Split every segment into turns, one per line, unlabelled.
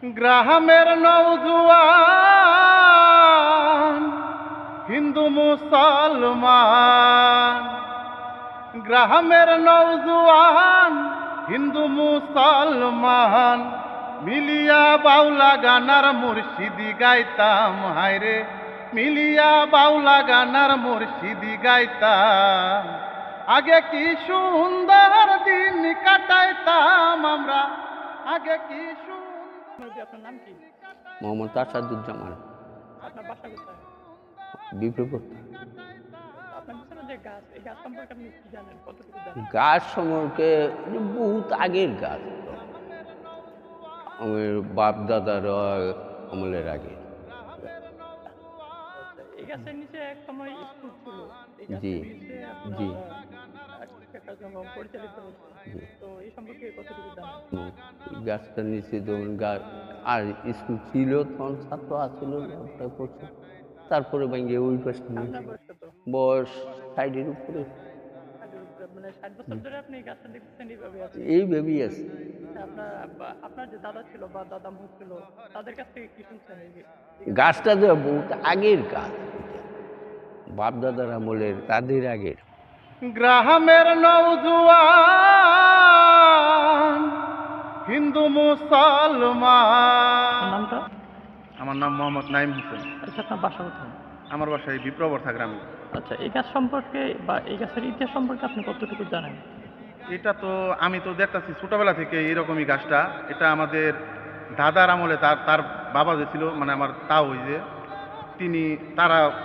গ্রামের নওজোয়ান হিন্দু মুসলমান, গ্রামের নওজোয়ান হিন্দু মুসলমান মিলিয়া বাউলা গানার মুর্শিদি গাইতাম। হায়রে মিলিয়া বাউলা গানার মুর্শিদি গাইতাম। আগে কি সুন্দর দিন কাটাইতাম আমরা, আগে কি সুন্দর।
আপনার নাম কি?
মোহাম্মদ আসাদুজ্জামান।
আপনার বাসা কোথায়?
বিপ্লব।
আপনার পিছনে যে গাছ, এই গাছ সম্পর্কে আপনি কি জানেন, কতটুকু জানেন?
গাছ সম্পর্কে বহুত আগের গাছ, আমার বাপ দাদার আমলের আগে।
এই গাছের নিচে এক সময় স্কুল ছিল। এই
জি,
গাছের নিচে আপনারা
জি।
একটা জঙ্গল পরিচালিত হতো।
জি।
তো এই সম্পর্কে কতটুকু জানেন?
গাছটার নিচে যখন আর স্কুল ছিল তখন ছাত্র আসছিল না প্রায় প্রচুর। তারপরে ভেঙে ওই পাশে
আপনার বয়স কত?
বয়স সাইডের উপরে
মানে 60 বছর ধরে আপনি এই গাছটা দেখতেছেন এইভাবে আছে?
এই ভেবেই আছে।
আপনার যে দাদা ছিল বা দাদামহ ছিল, তাদের কাছ থেকে কি শুনছেন?
গাছটা যে বহুত আগের গাছ, বাপ দাদার আমলের, তাদের আগের।
গ্রামের নওজোয়ান হিন্দু মুসলমান।
আপনার নামটা?
আমার নাম মোহাম্মদ নাইম হোসেন।
আচ্ছা, আপনার বাসা কোথায়?
আমার বাসায় বিপ্রবর্থা গ্রামে।
আচ্ছা, এই গাছ সম্পর্কে বা এই গাছের ইতিহাস সম্পর্কে আপনি কতটুকু জানেন?
এটা তো আমি তো দেখতেছি ছোটবেলা থেকে এরকমই গাছটা। এটা আমাদের দাদার আমলে, তার তার বাবা যে ছিল, মানে আমার তাও ওই যে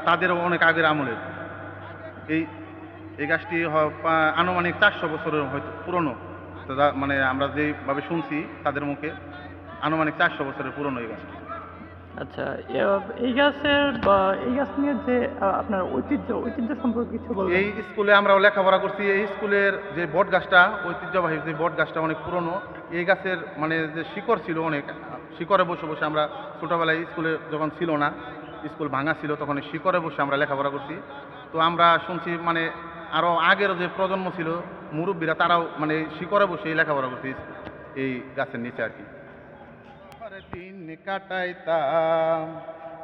তাদেরও অনেক আগের আমলের। এই এই গাছটি আনুমানিক 400 বছরের হয়তো পুরনো। তো মানে আমরা যেভাবে শুনছি তাদের মুখে, আনুমানিক 400 বছরের পুরনো এই গাছটি।
আচ্ছা, এই গাছের বা এই গাছ নিয়ে যে আপনার ঐতিহ্য সম্পর্কে কিছু বলবেন?
এই স্কুলে আমরাও লেখাপড়া করছি। এই স্কুলের যে বট গাছটা, ঐতিহ্যবাহী যে বট গাছটা অনেক পুরনো। এই গাছের মানে যে শিকড় ছিল, অনেক শিকড়ে বসে বসে আমরা ছোটোবেলায় স্কুলে যখন ছিল না, স্কুল ভাঙা ছিল, তখন এই শিকড়ে বসে আমরা লেখাপড়া করছি। তো আমরা শুনছি মানে আরও আগের যে প্রজন্ম ছিল, মুরব্বীরা, তারাও মানে শিকড়ে বসে এই লেখাপড়া করছি এই গাছের নিচে আর কি। দিন কাটাইতাম,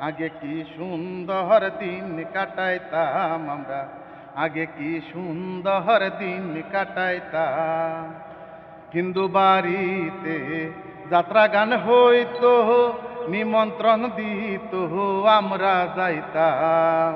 আগে কি সুন্দর দিন কাটাইতাম আমরা, আগে কি সুন্দর দিন কাটাইতাম। হিন্দু বাড়িতে যাত্রা গান হইতো, নিমন্ত্রণ দিত, আমরা যাইতাম।